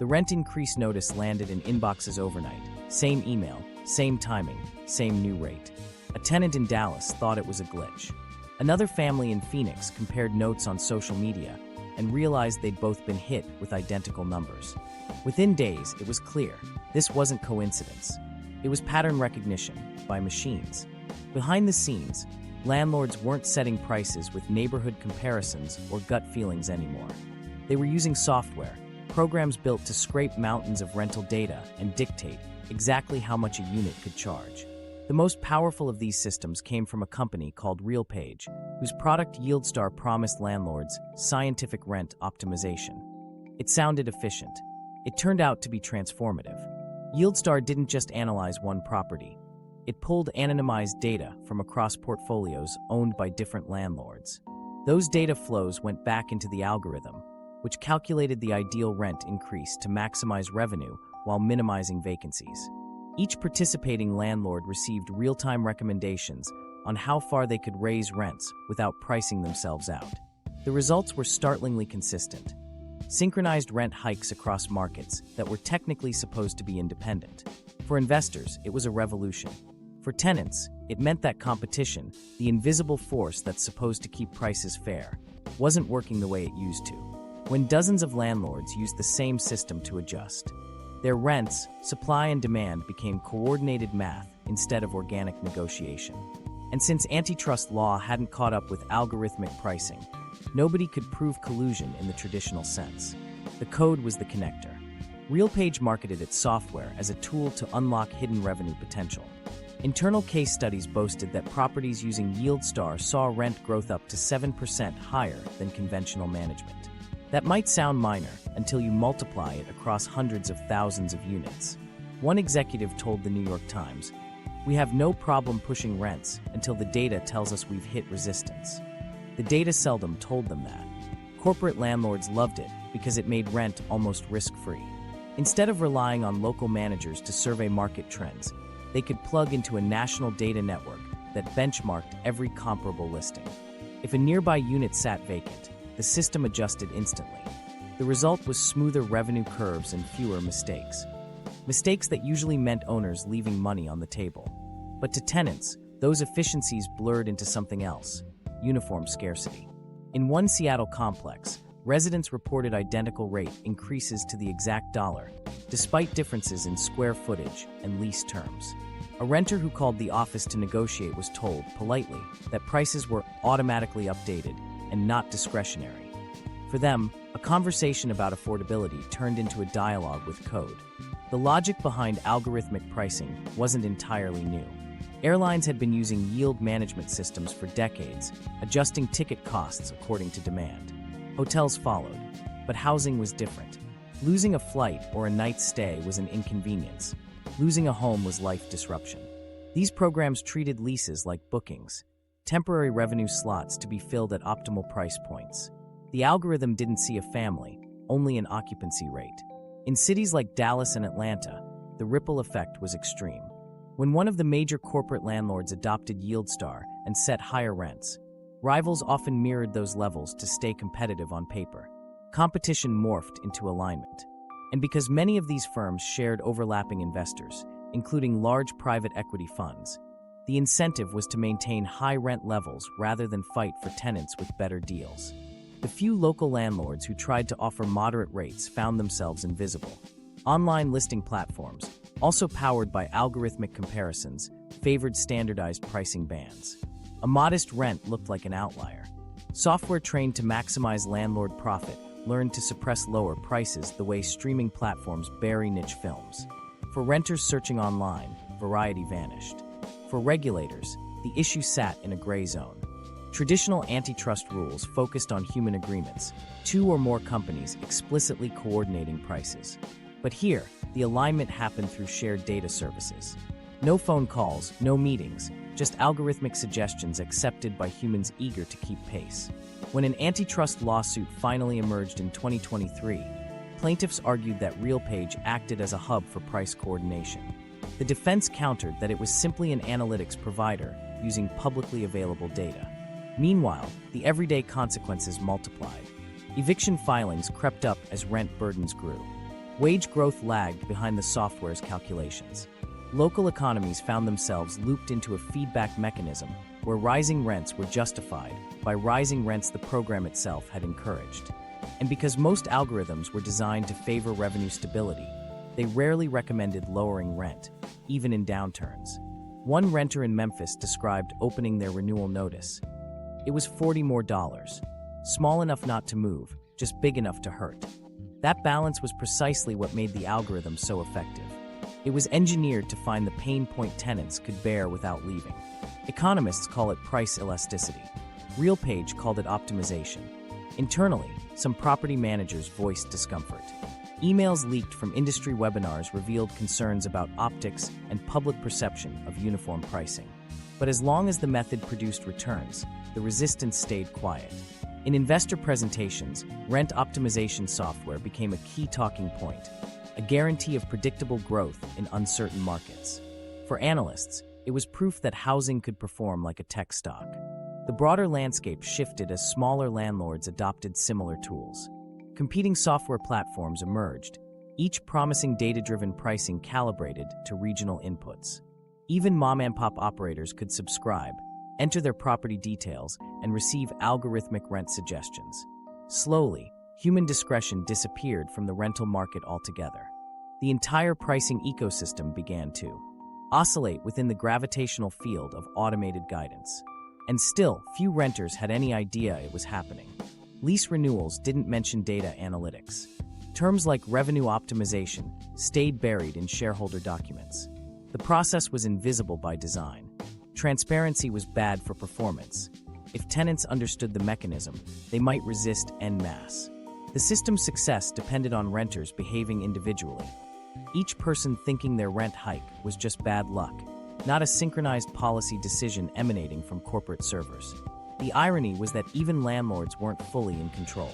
The rent increase notice landed in inboxes overnight. Same email, same timing, same new rate. A tenant in Dallas thought it was a glitch. Another family in Phoenix compared notes on social media and realized they'd both been hit with identical numbers. Within days, it was clear this wasn't coincidence. It was pattern recognition by machines. Behind the scenes, landlords weren't setting prices with neighborhood comparisons or gut feelings anymore. They were using software, programs built to scrape mountains of rental data and dictate exactly how much a unit could charge. The most powerful of these systems came from a company called RealPage, whose product YieldStar promised landlords scientific rent optimization. It sounded efficient. It turned out to be transformative. YieldStar didn't just analyze one property. It pulled anonymized data from across portfolios owned by different landlords. Those data flows went back into the algorithm, which calculated the ideal rent increase to maximize revenue while minimizing vacancies. Each participating landlord received real-time recommendations on how far they could raise rents without pricing themselves out. The results were startlingly consistent. Synchronized rent hikes across markets that were technically supposed to be independent. For investors, it was a revolution. For tenants, it meant that competition, the invisible force that's supposed to keep prices fair, wasn't working the way it used to. When dozens of landlords used the same system to adjust, their rents, supply and demand became coordinated math instead of organic negotiation. And since antitrust law hadn't caught up with algorithmic pricing, nobody could prove collusion in the traditional sense. The code was the connector. RealPage marketed its software as a tool to unlock hidden revenue potential. Internal case studies boasted that properties using YieldStar saw rent growth up to 7% higher than conventional management. That might sound minor until you multiply it across hundreds of thousands of units. One executive told the New York Times, "We have no problem pushing rents until the data tells us we've hit resistance." The data seldom told them that. Corporate landlords loved it because it made rent almost risk-free. Instead of relying on local managers to survey market trends, they could plug into a national data network that benchmarked every comparable listing. If a nearby unit sat vacant, the system adjusted instantly. The result was smoother revenue curves and fewer mistakes. Mistakes that usually meant owners leaving money on the table. But to tenants, those efficiencies blurred into something else: uniform scarcity. In one Seattle complex, residents reported identical rate increases to the exact dollar, despite differences in square footage and lease terms. A renter who called the office to negotiate was told, politely, that prices were automatically updated and not discretionary. For them, a conversation about affordability turned into a dialogue with code. The logic behind algorithmic pricing wasn't entirely new. Airlines had been using yield management systems for decades, adjusting ticket costs according to demand. Hotels followed, but housing was different. Losing a flight or a night's stay was an inconvenience. Losing a home was life disruption. These programs treated leases like bookings, temporary revenue slots to be filled at optimal price points. The algorithm didn't see a family, only an occupancy rate. In cities like Dallas and Atlanta, the ripple effect was extreme. When one of the major corporate landlords adopted YieldStar and set higher rents, rivals often mirrored those levels to stay competitive on paper. Competition morphed into alignment. And because many of these firms shared overlapping investors, including large private equity funds, the incentive was to maintain high rent levels rather than fight for tenants with better deals. The few local landlords who tried to offer moderate rates found themselves invisible. Online listing platforms, also powered by algorithmic comparisons, favored standardized pricing bands. A modest rent looked like an outlier. Software trained to maximize landlord profit learned to suppress lower prices the way streaming platforms bury niche films. For renters searching online, variety vanished. For regulators, the issue sat in a gray zone. Traditional antitrust rules focused on human agreements, two or more companies explicitly coordinating prices. But here, the alignment happened through shared data services. No phone calls, no meetings, just algorithmic suggestions accepted by humans eager to keep pace. When an antitrust lawsuit finally emerged in 2023, plaintiffs argued that RealPage acted as a hub for price coordination. The defense countered that it was simply an analytics provider using publicly available data. Meanwhile, the everyday consequences multiplied. Eviction filings crept up as rent burdens grew. Wage growth lagged behind the software's calculations. Local economies found themselves looped into a feedback mechanism where rising rents were justified by rising rents the program itself had encouraged. And because most algorithms were designed to favor revenue stability, they rarely recommended lowering rent, even in downturns. One renter in Memphis described opening their renewal notice. It was $40 more. Small enough not to move, just big enough to hurt. That balance was precisely what made the algorithm so effective. It was engineered to find the pain point tenants could bear without leaving. Economists call it price elasticity. RealPage called it optimization. Internally, some property managers voiced discomfort. Emails leaked from industry webinars revealed concerns about optics and public perception of uniform pricing. But as long as the method produced returns, the resistance stayed quiet. In investor presentations, rent optimization software became a key talking point, a guarantee of predictable growth in uncertain markets. For analysts, it was proof that housing could perform like a tech stock. The broader landscape shifted as smaller landlords adopted similar tools. Competing software platforms emerged, each promising data-driven pricing calibrated to regional inputs. Even mom-and-pop operators could subscribe, enter their property details, and receive algorithmic rent suggestions. Slowly, human discretion disappeared from the rental market altogether. The entire pricing ecosystem began to oscillate within the gravitational field of automated guidance. And still, few renters had any idea it was happening. Lease renewals didn't mention data analytics. Terms like revenue optimization stayed buried in shareholder documents. The process was invisible by design. Transparency was bad for performance. If tenants understood the mechanism, they might resist en masse. The system's success depended on renters behaving individually. Each person thinking their rent hike was just bad luck, not a synchronized policy decision emanating from corporate servers. The irony was that even landlords weren't fully in control.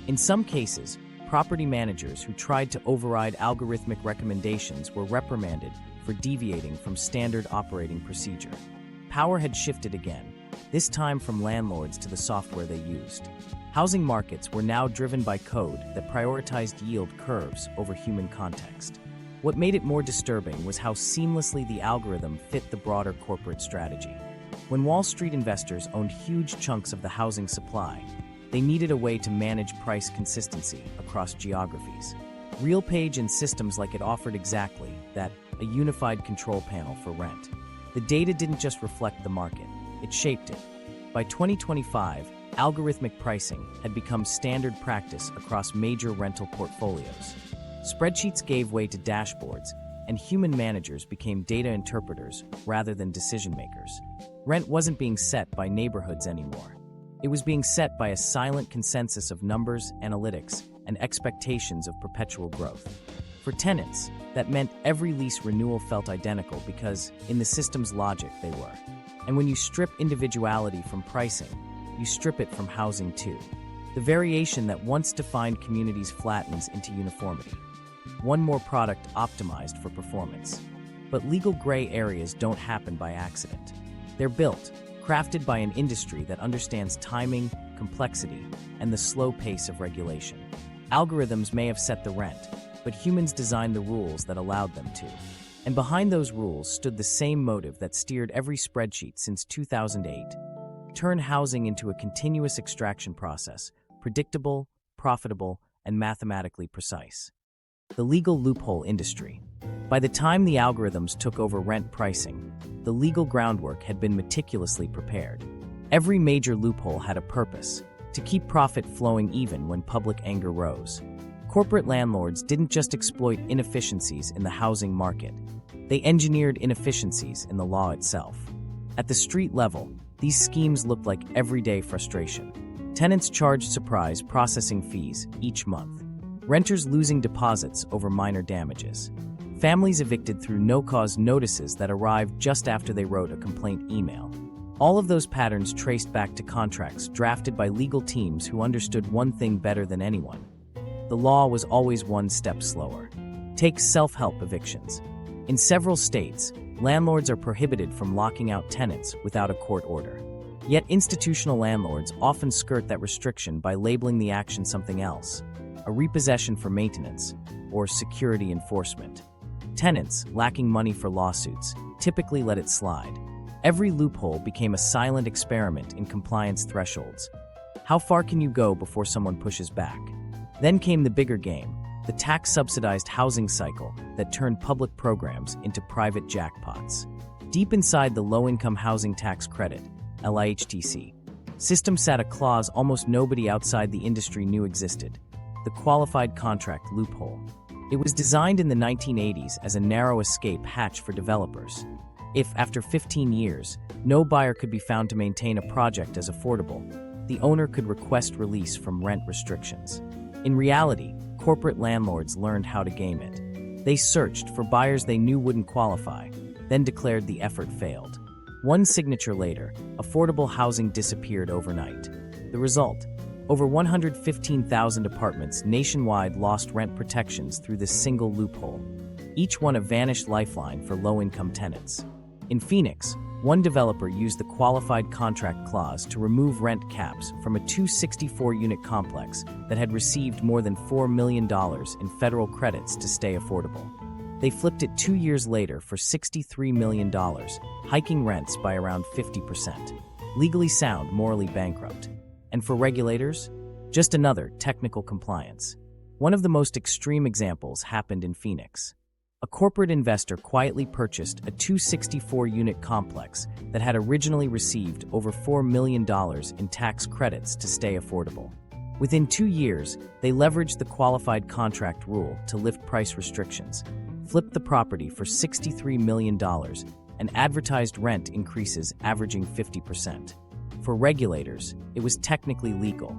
In some cases, property managers who tried to override algorithmic recommendations were reprimanded for deviating from standard operating procedure. Power had shifted again, this time from landlords to the software they used. Housing markets were now driven by code that prioritized yield curves over human context. What made it more disturbing was how seamlessly the algorithm fit the broader corporate strategy. When Wall Street investors owned huge chunks of the housing supply, they needed a way to manage price consistency across geographies. RealPage and systems like it offered exactly that, a unified control panel for rent. The data didn't just reflect the market, it shaped it. By 2025, algorithmic pricing had become standard practice across major rental portfolios. Spreadsheets gave way to dashboards, and human managers became data interpreters rather than decision makers. Rent wasn't being set by neighborhoods anymore. It was being set by a silent consensus of numbers, analytics, and expectations of perpetual growth. For tenants, that meant every lease renewal felt identical because, in the system's logic, they were. And when you strip individuality from pricing, you strip it from housing too. The variation that once defined communities flattens into uniformity. One more product optimized for performance. But legal gray areas don't happen by accident. They're built, crafted by an industry that understands timing, complexity, and the slow pace of regulation. Algorithms may have set the rent, but humans designed the rules that allowed them to. And behind those rules stood the same motive that steered every spreadsheet since 2008. Turn housing into a continuous extraction process, predictable, profitable, and mathematically precise. The legal loophole industry. By the time the algorithms took over rent pricing, the legal groundwork had been meticulously prepared. Every major loophole had a purpose, to keep profit flowing even when public anger rose. Corporate landlords didn't just exploit inefficiencies in the housing market, they engineered inefficiencies in the law itself. At the street level, these schemes looked like everyday frustration. Tenants charged surprise processing fees each month. Renters losing deposits over minor damages. Families evicted through no-cause notices that arrived just after they wrote a complaint email. All of those patterns traced back to contracts drafted by legal teams who understood one thing better than anyone. The law was always one step slower. Take self-help evictions. In several states, landlords are prohibited from locking out tenants without a court order. Yet institutional landlords often skirt that restriction by labeling the action something else, a repossession for maintenance, or security enforcement. Tenants, lacking money for lawsuits, typically let it slide. Every loophole became a silent experiment in compliance thresholds. How far can you go before someone pushes back? Then came the bigger game, the tax-subsidized housing cycle that turned public programs into private jackpots. Deep inside the Low-Income Housing Tax Credit, LIHTC, system sat a clause almost nobody outside the industry knew existed: the qualified contract loophole. It was designed in the 1980s as a narrow escape hatch for developers. If, after 15 years, no buyer could be found to maintain a project as affordable, the owner could request release from rent restrictions. In reality, corporate landlords learned how to game it. They searched for buyers they knew wouldn't qualify, then declared the effort failed. One signature later, affordable housing disappeared overnight. The result? Over 115,000 apartments nationwide lost rent protections through this single loophole, each one a vanished lifeline for low-income tenants. In Phoenix, one developer used the qualified contract clause to remove rent caps from a 264-unit complex that had received more than $4 million in federal credits to stay affordable. They flipped it 2 years later for $63 million, hiking rents by around 50%. Legally sound, morally bankrupt. And for regulators, just another technical compliance. One of the most extreme examples happened in Phoenix. A corporate investor quietly purchased a 264-unit complex that had originally received over $4 million in tax credits to stay affordable. Within 2 years, they leveraged the qualified contract rule to lift price restrictions, flipped the property for $63 million, and advertised rent increases averaging 50%. For regulators, it was technically legal.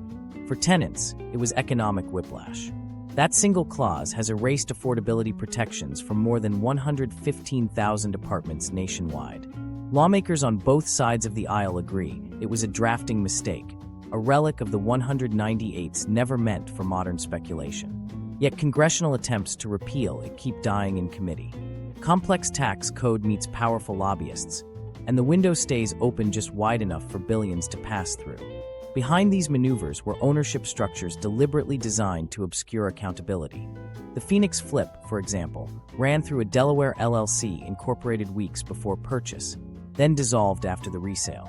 For tenants, it was economic whiplash. That single clause has erased affordability protections from more than 115,000 apartments nationwide. Lawmakers on both sides of the aisle agree it was a drafting mistake, a relic of the 198s never meant for modern speculation. Yet congressional attempts to repeal it keep dying in committee. Complex tax code meets powerful lobbyists, and the window stays open just wide enough for billions to pass through. Behind these maneuvers were ownership structures deliberately designed to obscure accountability. The Phoenix flip, for example, ran through a Delaware LLC incorporated weeks before purchase, then dissolved after the resale.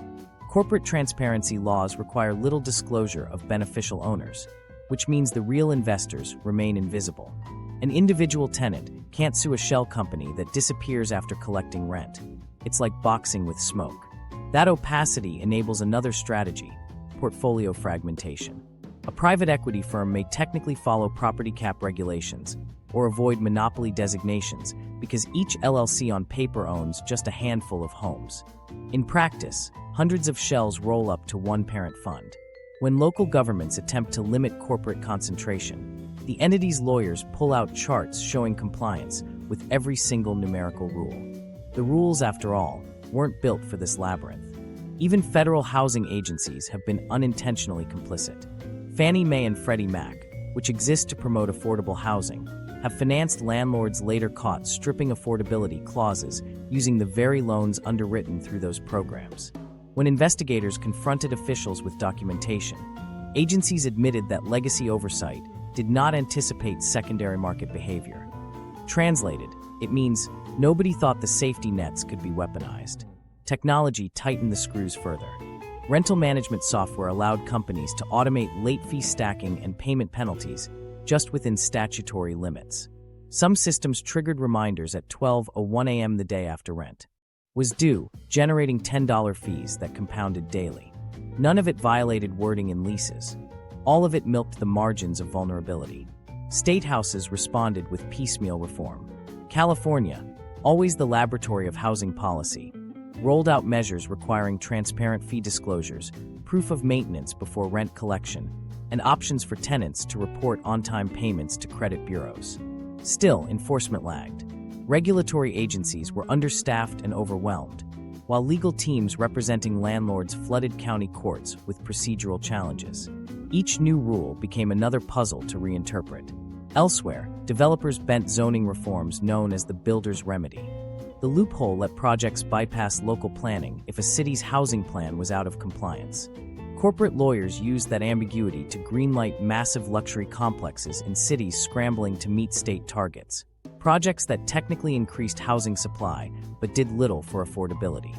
Corporate transparency laws require little disclosure of beneficial owners, which means the real investors remain invisible. An individual tenant can't sue a shell company that disappears after collecting rent. It's like boxing with smoke. That opacity enables another strategy: portfolio fragmentation. A private equity firm may technically follow property cap regulations or avoid monopoly designations because each LLC on paper owns just a handful of homes. In practice, hundreds of shells roll up to one parent fund. When local governments attempt to limit corporate concentration, the entity's lawyers pull out charts showing compliance with every single numerical rule. The rules, after all, weren't built for this labyrinth. Even federal housing agencies have been unintentionally complicit. Fannie Mae and Freddie Mac, which exist to promote affordable housing, have financed landlords later caught stripping affordability clauses using the very loans underwritten through those programs. When investigators confronted officials with documentation, agencies admitted that legacy oversight did not anticipate secondary market behavior. Translated, it means nobody thought the safety nets could be weaponized. Technology tightened the screws further. Rental management software allowed companies to automate late fee stacking and payment penalties just within statutory limits. Some systems triggered reminders at 12:01 a.m. the day after rent was due, generating $10 fees that compounded daily. None of it violated wording in leases. All of it milked the margins of vulnerability. State houses responded with piecemeal reform. California, always the laboratory of housing policy, rolled out measures requiring transparent fee disclosures, proof of maintenance before rent collection, and options for tenants to report on-time payments to credit bureaus. Still, enforcement lagged. Regulatory agencies were understaffed and overwhelmed, while legal teams representing landlords flooded county courts with procedural challenges. Each new rule became another puzzle to reinterpret. Elsewhere, developers bent zoning reforms known as the builder's remedy. The loophole let projects bypass local planning if a city's housing plan was out of compliance. Corporate lawyers used that ambiguity to greenlight massive luxury complexes in cities scrambling to meet state targets. Projects that technically increased housing supply but did little for affordability.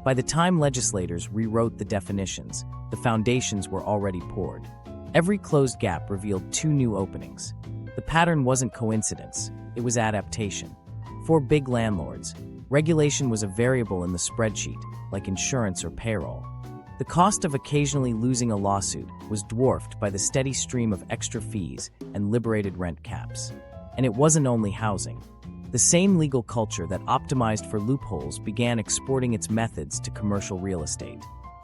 By the time legislators rewrote the definitions, the foundations were already poured. Every closed gap revealed two new openings. The pattern wasn't coincidence, it was adaptation. For big landlords, regulation was a variable in the spreadsheet, like insurance or payroll. The cost of occasionally losing a lawsuit was dwarfed by the steady stream of extra fees and liberated rent caps. And it wasn't only housing. The same legal culture that optimized for loopholes began exporting its methods to commercial real estate.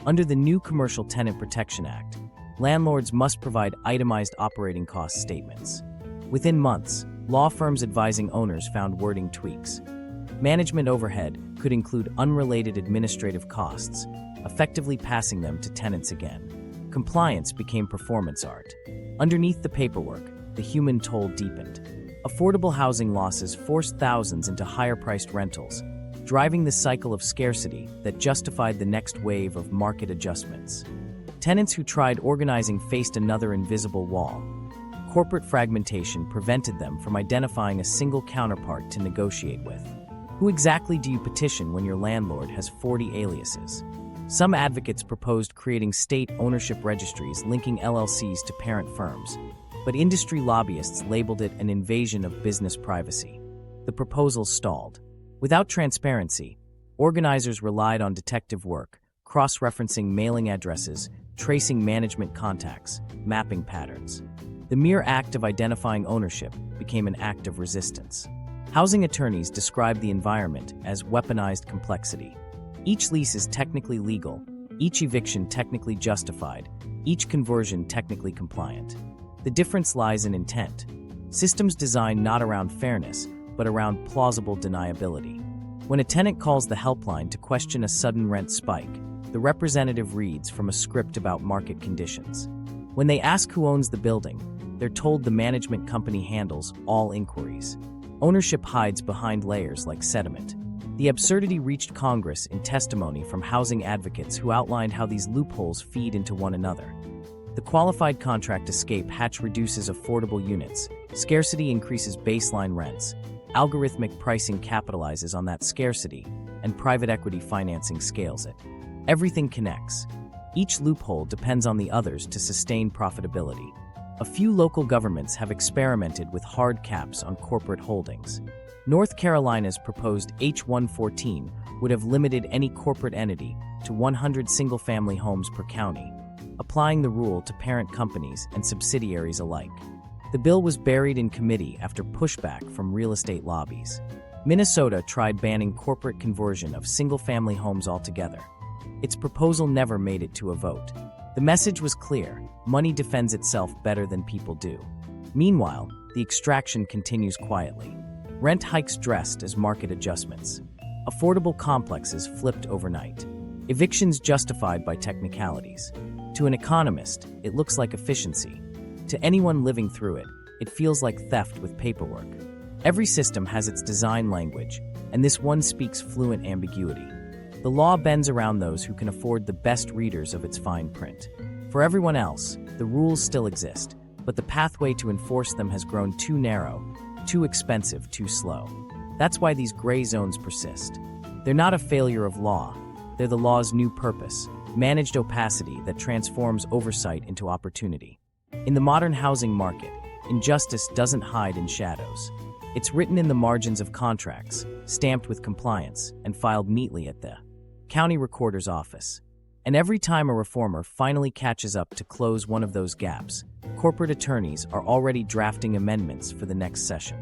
Under the new Commercial Tenant Protection Act, landlords must provide itemized operating cost statements. Within months, law firms advising owners found wording tweaks. Management overhead could include unrelated administrative costs, effectively passing them to tenants again. Compliance became performance art. Underneath the paperwork, the human toll deepened. Affordable housing losses forced thousands into higher-priced rentals, driving the cycle of scarcity that justified the next wave of market adjustments. Tenants who tried organizing faced another invisible wall. Corporate fragmentation prevented them from identifying a single counterpart to negotiate with. Who exactly do you petition when your landlord has 40 aliases? Some advocates proposed creating state ownership registries linking LLCs to parent firms, but industry lobbyists labeled it an invasion of business privacy. The proposal stalled. Without transparency, organizers relied on detective work, cross-referencing mailing addresses, tracing management contacts, mapping patterns. The mere act of identifying ownership became an act of resistance. Housing attorneys described the environment as weaponized complexity. Each lease is technically legal, each eviction technically justified, each conversion technically compliant. The difference lies in intent. Systems designed not around fairness, but around plausible deniability. When a tenant calls the helpline to question a sudden rent spike, the representative reads from a script about market conditions. When they ask who owns the building, they're told the management company handles all inquiries. Ownership hides behind layers like sediment. The absurdity reached Congress in testimony from housing advocates who outlined how these loopholes feed into one another. The qualified contract escape hatch reduces affordable units, scarcity increases baseline rents, algorithmic pricing capitalizes on that scarcity, and private equity financing scales it. Everything connects. Each loophole depends on the others to sustain profitability. A few local governments have experimented with hard caps on corporate holdings. North Carolina's proposed H114 would have limited any corporate entity to 100 single-family homes per county, applying the rule to parent companies and subsidiaries alike. The bill was buried in committee after pushback from real estate lobbies. Minnesota tried banning corporate conversion of single-family homes altogether. Its proposal never made it to a vote. The message was clear: money defends itself better than people do. Meanwhile, the extraction continues quietly. Rent hikes dressed as market adjustments. Affordable complexes flipped overnight. Evictions justified by technicalities. To an economist, it looks like efficiency. To anyone living through it, it feels like theft with paperwork. Every system has its design language, and this one speaks fluent ambiguity. The law bends around those who can afford the best readers of its fine print. For everyone else, the rules still exist, but the pathway to enforce them has grown too narrow, too expensive, too slow. That's why these gray zones persist. They're not a failure of law. They're the law's new purpose, managed opacity that transforms oversight into opportunity. In the modern housing market, injustice doesn't hide in shadows. It's written in the margins of contracts, stamped with compliance, and filed neatly at the county recorder's office. And every time a reformer finally catches up to close one of those gaps, corporate attorneys are already drafting amendments for the next session.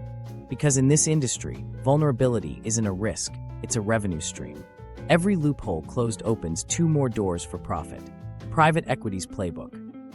Because in this industry, vulnerability isn't a risk, it's a revenue stream. Every loophole closed opens two more doors for profit. Private equity's playbook.